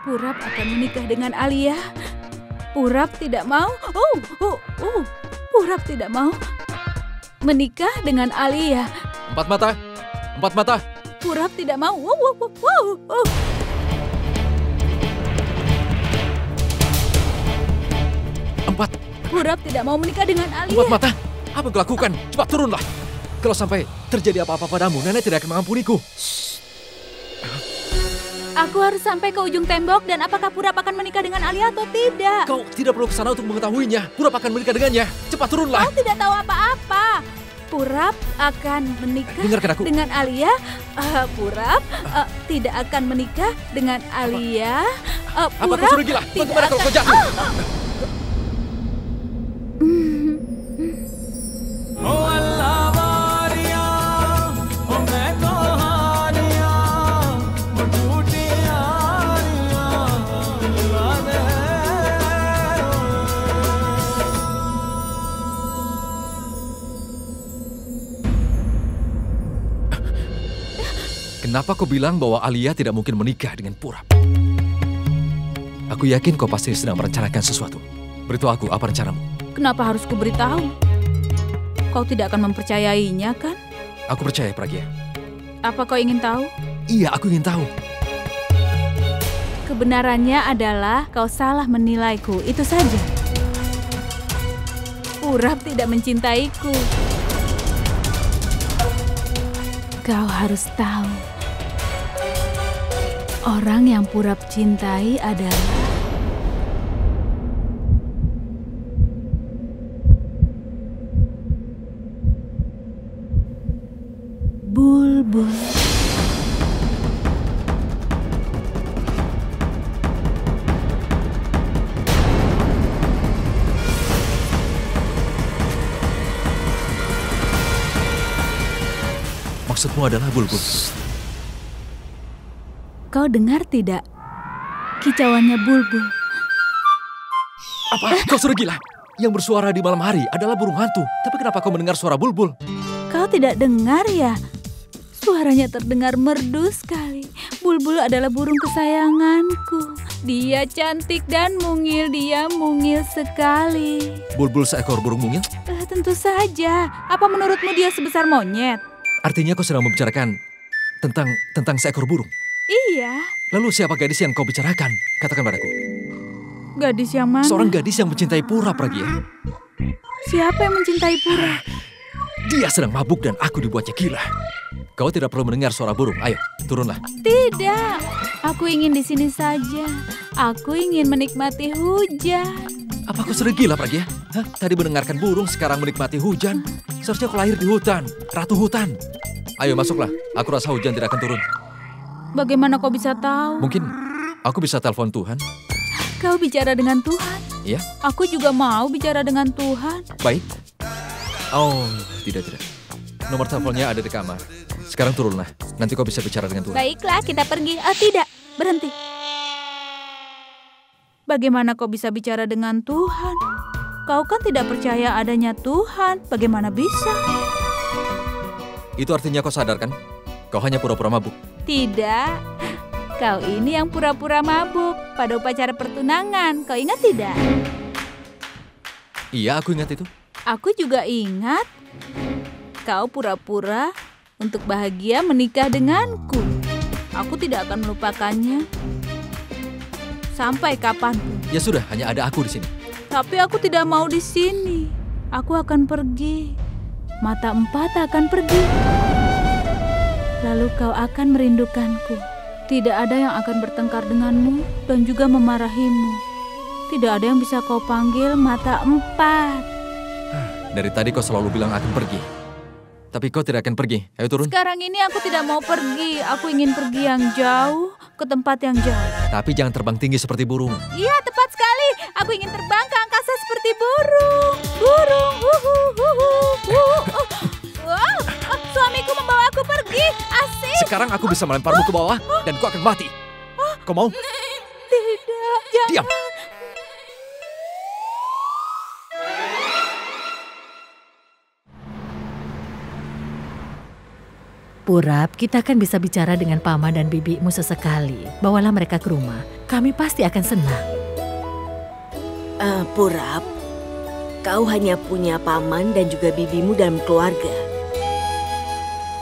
Purap akan menikah dengan Alia. Purap tidak mau. Purap tidak mau menikah dengan Alia. Empat mata. Empat mata. Purap tidak mau. Empat. Purap tidak mau menikah dengan Alia. Empat mata. Apa yang kau lakukan? Cepat turunlah. Kalau sampai terjadi apa-apa padamu, nenek tidak akan mengampuniku. Aku harus sampai ke ujung tembok dan apakah Purap akan menikah dengan Alia atau tidak? Kau tidak perlu ke sana untuk mengetahuinya. Purap akan menikah dengannya. Cepat turunlah. Kau tidak tahu apa-apa. Purap akan menikah dengan Alia. Purap tidak akan menikah dengan Alia. Apa kau sudah gila? Bagaimana kalau kau jatuh? Kenapa kau bilang bahwa Alia tidak mungkin menikah dengan Purap? Aku yakin kau pasti sedang merencanakan sesuatu. Beritahu aku apa rencanamu. Kenapa harus kuberitahu? Kau tidak akan mempercayainya, kan? Aku percaya, Pragya. Apa kau ingin tahu? Iya, aku ingin tahu. Kebenarannya adalah kau salah menilaiku, itu saja. Purap tidak mencintaiku. Kau harus tahu. Orang yang Purap cintai adalah Bulbul. Maksudmu adalah Bulbul? Kau dengar tidak? Kicauannya Bulbul. Apa? Kau sudah gila? Yang bersuara di malam hari adalah burung hantu. Tapi kenapa kau mendengar suara Bulbul? Kau tidak dengar ya? Suaranya terdengar merdu sekali. Bulbul adalah burung kesayanganku. Dia cantik dan mungil, dia mungil sekali. Bulbul seekor burung mungil? Tentu saja. Apa menurutmu dia sebesar monyet? Artinya kau sedang membicarakan tentang seekor burung? Iya. Lalu siapa gadis yang kau bicarakan? Katakan padaku. Gadis yang mana? Seorang gadis yang mencintai Purap, Pragya. Siapa yang mencintai Purap? Dia sedang mabuk dan aku dibuatnya gila. Kau tidak perlu mendengar suara burung. Ayo, turunlah. Tidak. Aku ingin di sini saja. Aku ingin menikmati hujan. Apa kau sudah gila, Pragya? Hah? Tadi mendengarkan burung, sekarang menikmati hujan. Seharusnya kau lahir di hutan, ratu hutan. Ayo masuklah, aku rasa hujan tidak akan turun. Bagaimana kau bisa tahu? Mungkin aku bisa telepon Tuhan. Kau bicara dengan Tuhan? Iya. Aku juga mau bicara dengan Tuhan. Baik. Oh, tidak. Nomor teleponnya ada di kamar. Sekarang turunlah, nanti kau bisa bicara dengan Tuhan. Baiklah, kita pergi. Tidak, berhenti. Bagaimana kau bisa bicara dengan Tuhan? Kau kan tidak percaya adanya Tuhan. Bagaimana bisa? Itu artinya kau sadar kan? Kau hanya pura-pura mabuk. Tidak. Kau ini yang pura-pura mabuk pada upacara pertunangan. Kau ingat tidak? Iya, aku ingat itu. Aku juga ingat. Kau pura-pura untuk bahagia menikah denganku. Aku tidak akan melupakannya. Sampai kapanpun. Ya sudah, hanya ada aku di sini. Tapi aku tidak mau di sini. Aku akan pergi. Mata empat akan pergi. Lalu kau akan merindukanku. Tidak ada yang akan bertengkar denganmu dan juga memarahimu. Tidak ada yang bisa kau panggil mata empat. Dari tadi kau selalu bilang akan pergi. Tapi kau tidak akan pergi. Ayo turun. Sekarang ini aku tidak mau pergi. Aku ingin pergi yang jauh, ke tempat yang jauh. Tapi jangan terbang tinggi seperti burung. Iya, tepat sekali. Aku ingin terbang ke angkasa seperti burung. Burung. Wow, suamiku membawa aku pergi. Asik. Sekarang aku bisa melemparmu ke bawah dan kau akan mati. Kau mau? Tidak, jangan. Diam. Purap, kita kan bisa bicara dengan Paman dan bibimu sesekali. Bawalah mereka ke rumah. kami pasti akan senang. Purap, kau hanya punya paman dan juga bibimu dalam keluarga.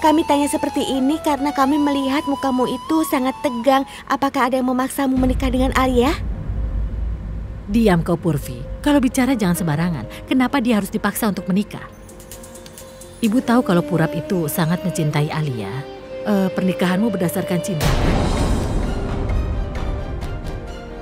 Kami tanya seperti ini karena kami melihat mukamu itu sangat tegang. Apakah ada yang memaksamu menikah dengan Alia? Diam kau Purvi, kalau bicara jangan sembarangan. Kenapa dia harus dipaksa untuk menikah? Ibu tahu kalau Purap itu sangat mencintai Alia. Pernikahanmu berdasarkan cinta.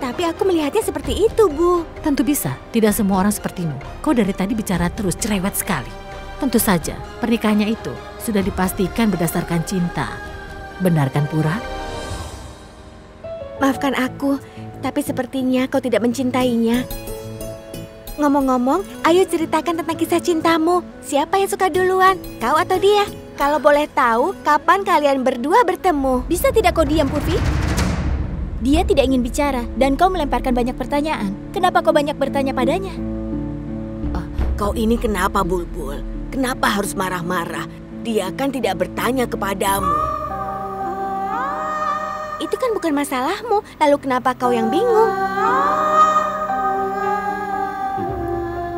Tapi aku melihatnya seperti itu, Bu. Tentu bisa, tidak semua orang sepertimu. Kau dari tadi bicara terus cerewet sekali. Tentu saja, pernikahannya itu sudah dipastikan berdasarkan cinta. Benar kan, Purap? Maafkan aku, tapi sepertinya kau tidak mencintainya. Ngomong-ngomong, ayo ceritakan tentang kisah cintamu. Siapa yang suka duluan, kau atau dia? Kalau boleh tahu, kapan kalian berdua bertemu? Bisa tidak kau diam, Purvi? Dia tidak ingin bicara dan kau melemparkan banyak pertanyaan. Kenapa kau banyak bertanya padanya? Kau ini kenapa, Bulbul? Kenapa harus marah-marah? Dia kan tidak bertanya kepadamu. Itu kan bukan masalahmu, lalu kenapa kau yang bingung?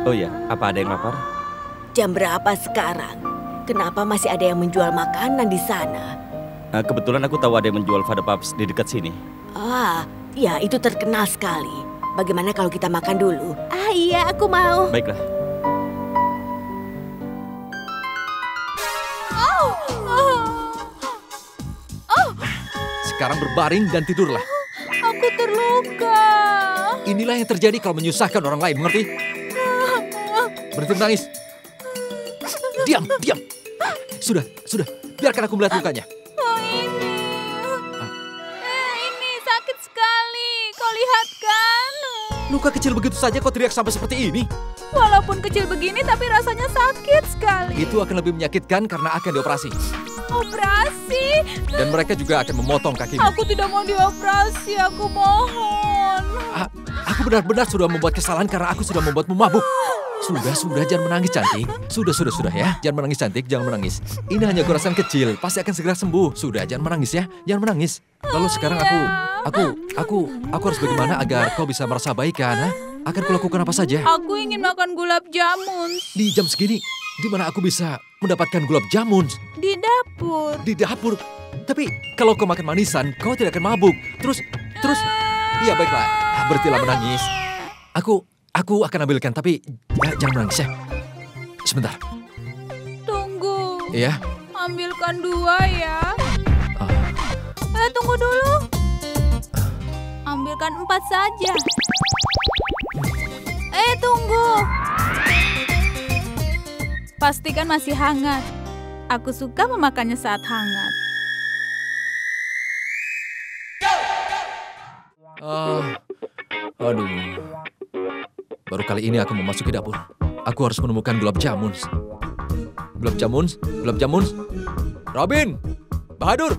Oh ya, apa ada yang lapar? Jam berapa sekarang? Kenapa masih ada yang menjual makanan di sana? Kebetulan aku tahu ada yang menjual Fada Pups di dekat sini. Ya itu terkenal sekali. Bagaimana kalau kita makan dulu? Iya, aku mau. Baiklah. Sekarang berbaring dan tidurlah. Aku terluka. Inilah yang terjadi kalau menyusahkan orang lain, mengerti? Berhenti menangis. Diam, diam. Sudah. Biarkan aku melihat lukanya. Ini sakit sekali. Kau lihat kan? Luka kecil begitu saja kau teriak sampai seperti ini? Walaupun kecil begini tapi rasanya sakit sekali. Itu akan lebih menyakitkan karena akan dioperasi. Operasi? Dan mereka juga akan memotong kakimu. Aku tidak mau dioperasi, aku mohon. Aku benar-benar sudah membuat kesalahan karena aku sudah membuatmu mabuk. Sudah, jangan menangis cantik. Sudah ya, jangan menangis cantik, jangan menangis. Ini hanya goresan kecil, pasti akan segera sembuh. Sudah, jangan menangis ya, jangan menangis. Lalu sekarang aku harus bagaimana agar kau bisa merasa baik kan? Akan kulakukan apa saja? Aku ingin makan gulab jamun. Di jam segini, di mana aku bisa mendapatkan gulab jamun? Di dapur. Di dapur. Tapi kalau kau makan manisan, kau tidak akan mabuk. Terus, iya baiklah, berhentilah menangis. Aku akan ambilkan, tapi jangan menangis ya. Sebentar. Tunggu. Iya? Ambilkan 2 ya. Tunggu dulu. Ambilkan 4 saja. Tunggu. Pastikan masih hangat. Aku suka memakannya saat hangat. Aduh. Baru kali ini aku memasuki dapur. Aku harus menemukan gulab jamun. Gulab jamun. Robin, Bahadur.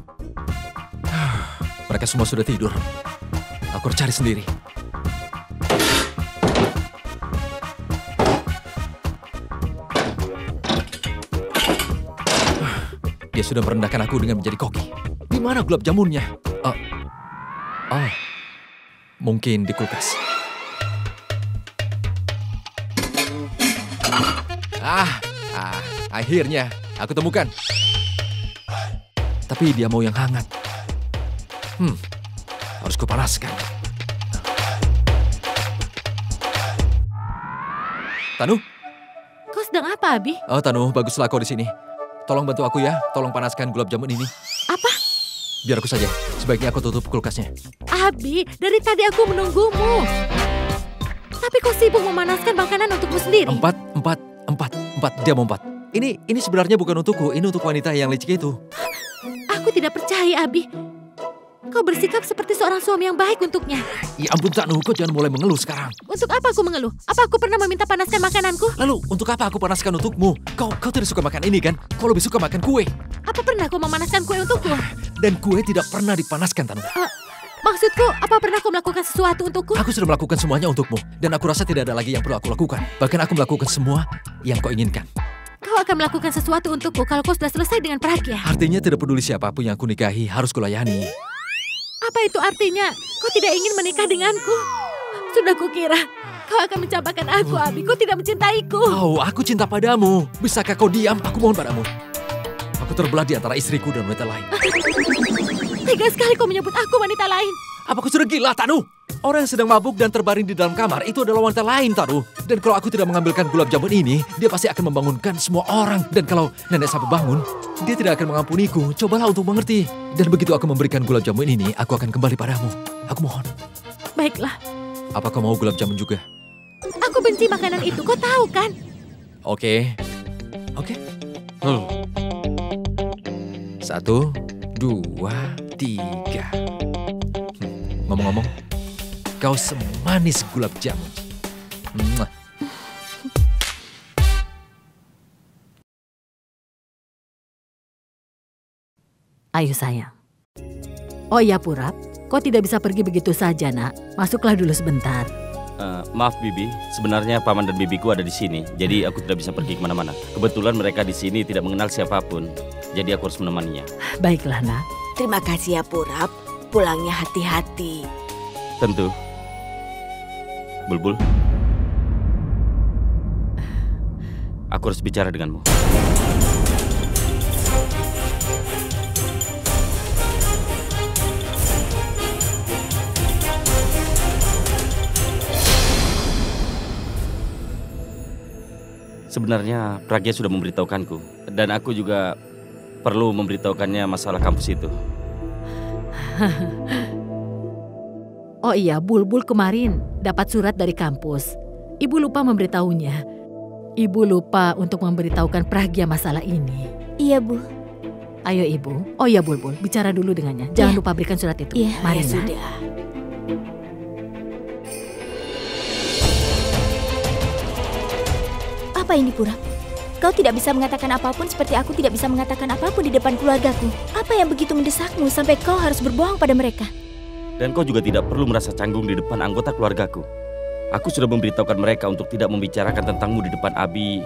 Mereka semua sudah tidur. Aku harus cari sendiri. Dia sudah merendahkan aku dengan menjadi koki. Di mana gulab jamunnya? Mungkin di kulkas. Akhirnya aku temukan. Tapi dia mau yang hangat. Harus kupanaskan. Tanu? Kau sedang apa, Abi? Tanu, baguslah kau di sini. Tolong bantu aku ya, tolong panaskan gulab jamun ini. Apa? Biar aku saja, sebaiknya aku tutup kulkasnya. Abi, dari tadi aku menunggumu. Tapi kau sibuk memanaskan makanan untukmu sendiri. 4. Dia mau 4. Ini sebenarnya bukan untukku, ini untuk wanita yang licik itu. Aku tidak percaya, Abi. Kau bersikap seperti seorang suami yang baik untuknya. Ya ampun, Tanu, kau jangan mulai mengeluh sekarang. Untuk apa aku mengeluh? Apa aku pernah meminta panaskan makananku? Lalu, untuk apa aku panaskan untukmu? Kau tidak suka makan ini kan? Kau lebih suka makan kue. Apa pernah kau memanaskan kue untukku? Dan kue tidak pernah dipanaskan, Tanu. Maksudku, apa pernah kau melakukan sesuatu untukku? Aku sudah melakukan semuanya untukmu. Dan aku rasa tidak ada lagi yang perlu aku lakukan. Bahkan aku melakukan semua yang kau inginkan. Kau akan melakukan sesuatu untukku kalau kau sudah selesai dengan Pragya. Artinya tidak peduli siapapun yang aku nikahi, harus kulayani. Apa itu artinya? Kau tidak ingin menikah denganku? Sudah kukira kau akan mencampakkan aku, Abi. Kau tidak mencintaiku. Oh, aku cinta padamu. Bisakah kau diam? Aku mohon padamu. Aku terbelah di antara istriku dan wanita lain. Tega sekali kau menyebut aku wanita lain. Apa kau sudah gila, Tanu? Orang yang sedang mabuk dan terbaring di dalam kamar itu adalah wanita lain, Tanu. Dan kalau aku tidak mengambilkan gulab jamun ini, dia pasti akan membangunkan semua orang. Dan kalau nenek sampai bangun, dia tidak akan mengampuniku. Cobalah untuk mengerti. Dan begitu aku memberikan gulab jamun ini, aku akan kembali padamu. Aku mohon. Baiklah. Apa kau mau gulab jamun juga? Aku benci makanan itu, kau tahu kan? Oke. 1, 2, 3. Ngomong-ngomong, kau semanis gulab jamun. Mwah. Ayo sayang. Oh ya Purap, kau tidak bisa pergi begitu saja nak. Masuklah dulu sebentar. Maaf Bibi, sebenarnya paman dan bibiku ada di sini, jadi aku tidak bisa pergi kemana-mana. Kebetulan mereka di sini tidak mengenal siapapun, jadi aku harus menemaninya. Baiklah nak. Terima kasih ya Purap. Pulangnya hati-hati. Tentu. Bulbul, aku harus bicara denganmu. Sebenarnya Pragya sudah memberitahukanku, dan aku juga perlu memberitahukannya masalah kampus itu. Oh iya, Bulbul kemarin dapat surat dari kampus. Ibu lupa memberitahunya. Ibu lupa untuk memberitahukan Pragya masalah ini. Iya Bu. Ayo Ibu. Oh iya Bulbul, bicara dulu dengannya. Jangan lupa berikan surat itu. Iya, Mari ya nak. sudah. Apa ini Purap? Kau tidak bisa mengatakan apapun seperti aku tidak bisa mengatakan apapun di depan keluargaku. Apa yang begitu mendesakmu sampai kau harus berbohong pada mereka? Dan kau juga tidak perlu merasa canggung di depan anggota keluargaku. Aku sudah memberitahukan mereka untuk tidak membicarakan tentangmu di depan Abi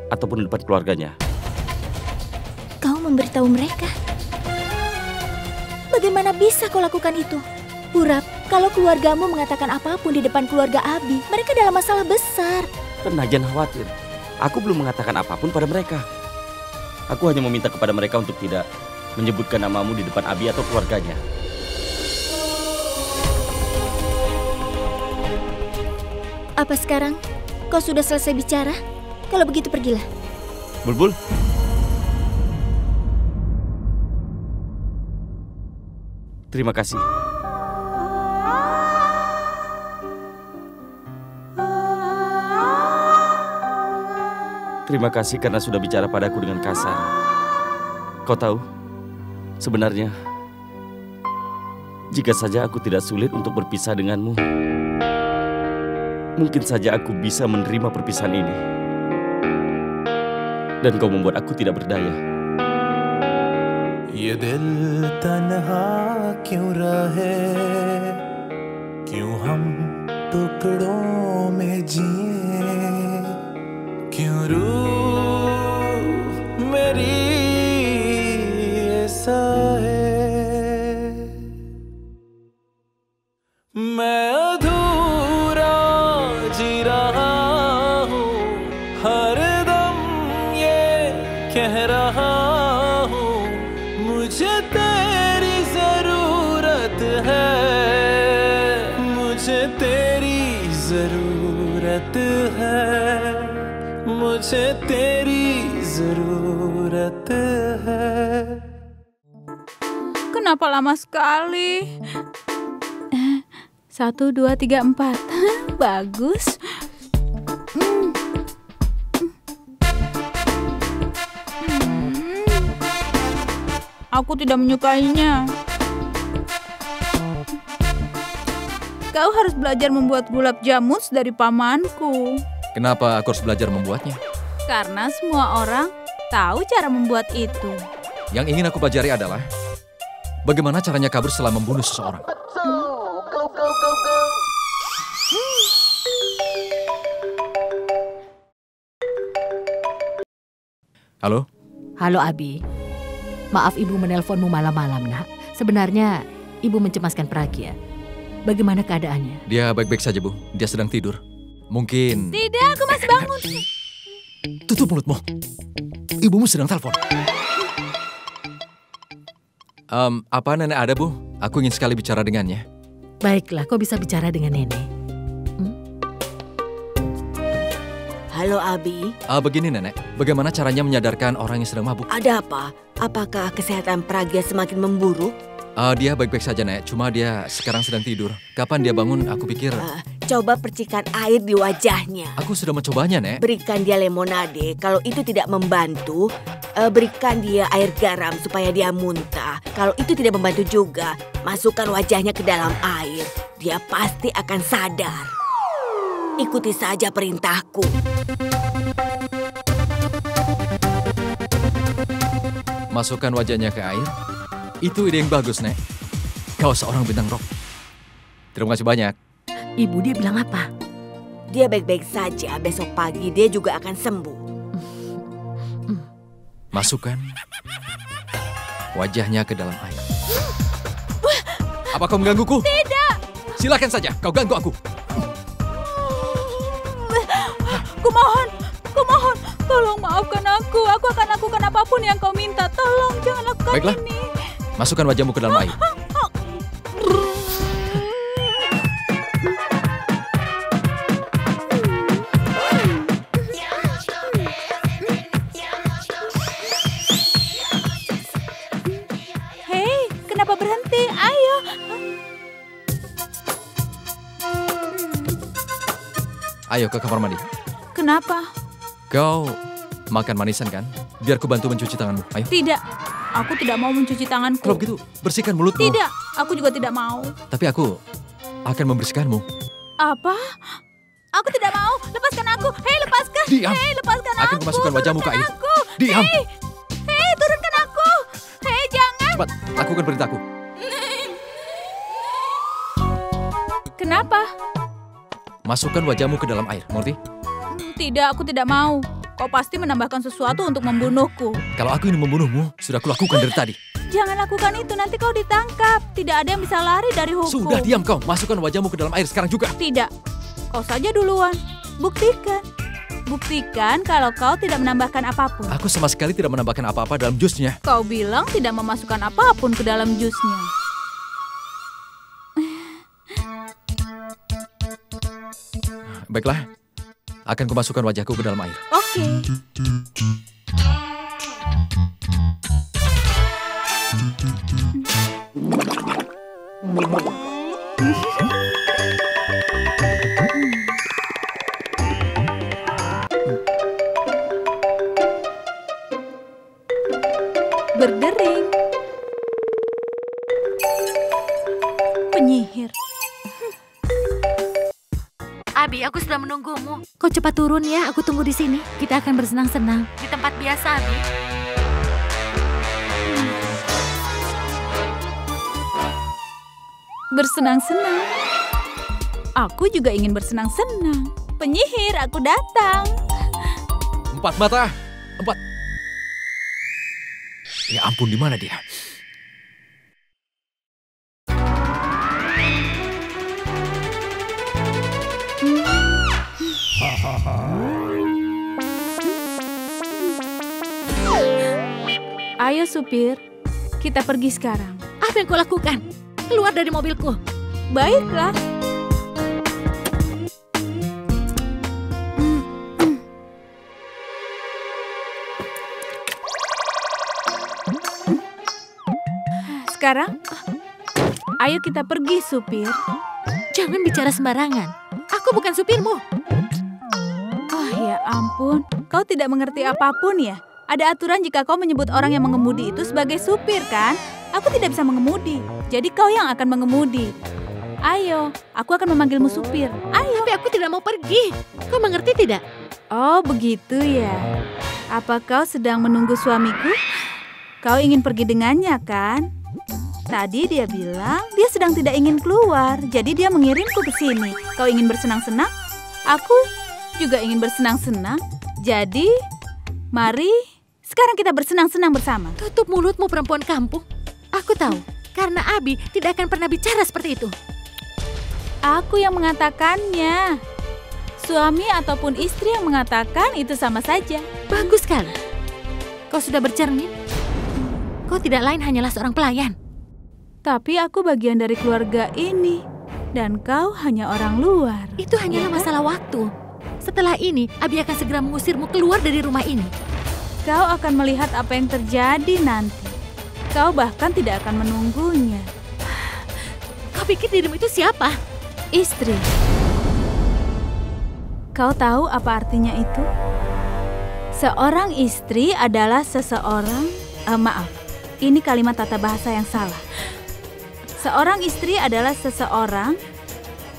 ataupun di depan keluarganya. Kau memberitahu mereka? Bagaimana bisa kau lakukan itu? Purap, kalau keluargamu mengatakan apapun di depan keluarga Abi, mereka dalam masalah besar. Tenang, jangan khawatir. Aku belum mengatakan apapun pada mereka. Aku hanya meminta kepada mereka untuk tidak menyebutkan namamu di depan Abi atau keluarganya. Apa sekarang? Kau sudah selesai bicara? Kalau begitu pergilah. Bulbul. Terima kasih. Terima kasih karena sudah bicara padaku dengan kasar. Kau tahu, sebenarnya jika saja aku tidak sulit untuk berpisah denganmu, mungkin saja aku bisa menerima perpisahan ini. Dan kau membuat aku tidak berdaya. ये दिल तन्हा क्यों रहे, क्यों हम टुकड़ों में जिए, क्यों रूह मेरी ऐसा है, मैं अधूरा जी रहा हूँ, हर दम ये कह रहा हूँ, मुझे तेरी जरूरत है, मुझे तेरी जरूरत है, मुझे तेरी जरूरत है. Kenapa lama sekali? 1, 2, 3, 4. Bagus. Aku tidak menyukainya. Kau harus belajar membuat gulab jamun dari pamanku. Kenapa aku harus belajar membuatnya? Karena semua orang tahu cara membuat itu. Yang ingin aku pelajari adalah bagaimana caranya kabur setelah membunuh seseorang. Halo? Halo Abi. Maaf ibu menelponmu malam-malam nak. Sebenarnya Ibu mencemaskan Pragya. Bagaimana keadaannya? Dia baik-baik saja, Bu. Dia sedang tidur. Mungkin... Tidak, aku masih bangun. Tutup mulutmu. Ibumu sedang telepon. Apa nenek ada, Bu? Aku ingin sekali bicara dengannya. Baiklah, kau bisa bicara dengan nenek. Halo Abi, Begini nenek, bagaimana caranya menyadarkan orang yang sedang mabuk? ada apa? Apakah kesehatan Pragya semakin memburuk? Dia baik-baik saja, Nek. Cuma dia sekarang sedang tidur. Kapan dia bangun, aku pikir... Coba percikan air di wajahnya. Aku sudah mencobanya, Nek. Berikan dia lemonade. Kalau itu tidak membantu, berikan dia air garam supaya dia muntah. Kalau itu tidak membantu juga, masukkan wajahnya ke dalam air. Dia pasti akan sadar. Ikuti saja perintahku. Masukkan wajahnya ke air. Itu ide yang bagus, Nek. Kau seorang bintang rock. Terima kasih banyak. Ibu, dia bilang apa? Dia baik-baik saja. Besok pagi dia juga akan sembuh. Masukkan wajahnya ke dalam air. Apa kau menggangguku? Tidak. Silakan saja, kau ganggu aku. Kumohon, tolong maafkan aku. Aku akan lakukan apapun yang kau minta. Tolong, jangan lakukan Baiklah. ini. Masukkan wajahmu ke dalam air. Hei, kenapa berhenti? Ayo. Ayo ke kamar mandi. Kenapa? Kau makan manisan kan? Biar ku bantu mencuci tanganmu. Ayo. Tidak. Aku tidak mau mencuci tanganku. Kalau begitu, bersihkan mulutmu. Tidak, aku juga tidak mau. Tapi aku akan membersihkanmu. Apa? Aku tidak mau. Lepaskan aku. Hei, lepaskan. Diam. Hei, lepaskan Akan aku. kumasukkan wajahmu ke air. Turunkan aku. Diam. Hei, turunkan aku. Hei, jangan. Cepat, lakukan perintahku. Kenapa? Masukkan wajahmu ke dalam air, mengerti? Tidak, aku tidak mau. Kau pasti menambahkan sesuatu untuk membunuhku. Kalau aku ingin membunuhmu, sudah kulakukan dari tadi. Jangan lakukan itu, nanti kau ditangkap. Tidak ada yang bisa lari dari hukum. Sudah, diam kau. Masukkan wajahmu ke dalam air sekarang juga. Tidak. Kau saja duluan. Buktikan. Buktikan kalau kau tidak menambahkan apapun. Aku sama sekali tidak menambahkan apa-apa dalam jusnya. Kau bilang tidak memasukkan apapun ke dalam jusnya. Baiklah, akan kumasukkan wajahku ke dalam air. Oke. Berdering. Penyihir. Abi, aku sudah menunggumu. Kau cepat turun ya, aku tunggu di sini. Kita akan bersenang-senang di tempat biasa, Abi. Bersenang-senang. Aku juga ingin bersenang-senang. Penyihir, aku datang. 4 mata. 4. Ya ampun, di mana dia? Ayo supir, kita pergi sekarang. Apa yang kau lakukan? Keluar dari mobilku. Baiklah. Sekarang, ayo kita pergi supir. Jangan bicara sembarangan. Aku bukan supirmu. Oh ya ampun, kau tidak mengerti apapun ya? Ada aturan jika kau menyebut orang yang mengemudi itu sebagai supir kan? Aku tidak bisa mengemudi, jadi kau yang akan mengemudi. Ayo, aku akan memanggilmu supir. Ayo. Tapi aku tidak mau pergi. Kau mengerti tidak? Oh begitu ya. Apa kau sedang menunggu suamiku? Kau ingin pergi dengannya kan? Tadi dia bilang dia sedang tidak ingin keluar, jadi dia mengirimku ke sini. Kau ingin bersenang-senang? Aku juga ingin bersenang-senang. Jadi, mari sekarang kita bersenang-senang bersama. Tutup mulutmu, perempuan kampung. Aku tahu, Karena Abi tidak akan pernah bicara seperti itu. Aku yang mengatakannya. Suami ataupun istri yang mengatakan itu sama saja. Bagus sekali. Kau sudah bercermin? Kau tidak lain hanyalah seorang pelayan. Tapi aku bagian dari keluarga ini. Dan kau hanya orang luar. Itu hanyalah masalah waktu. Setelah ini, Abi akan segera mengusirmu keluar dari rumah ini. Kau akan melihat apa yang terjadi nanti. Kau bahkan tidak akan menunggunya. Kau pikir dirimu itu siapa? Istri. Kau tahu apa artinya itu? Seorang istri adalah seseorang... maaf, ini kalimat tata bahasa yang salah. Seorang istri adalah seseorang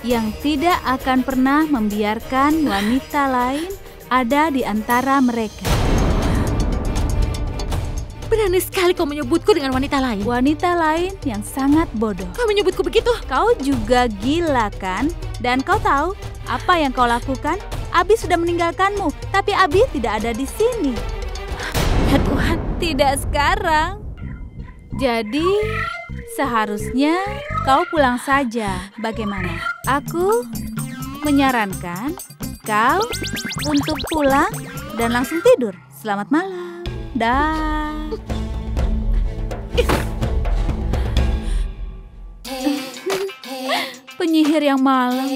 yang tidak akan pernah membiarkan wanita lain ada di antara mereka. Berani sekali kau menyebutku dengan wanita lain. Wanita lain yang sangat bodoh. Kau menyebutku begitu? Kau juga gila kan? Dan kau tahu apa yang kau lakukan? Abi sudah meninggalkanmu, tapi Abi tidak ada di sini. Ya Tuhan. Tidak sekarang. Jadi, seharusnya kau pulang saja. Bagaimana? Aku menyarankan kau untuk pulang dan langsung tidur. Selamat malam. Dah. Penyihir yang malang.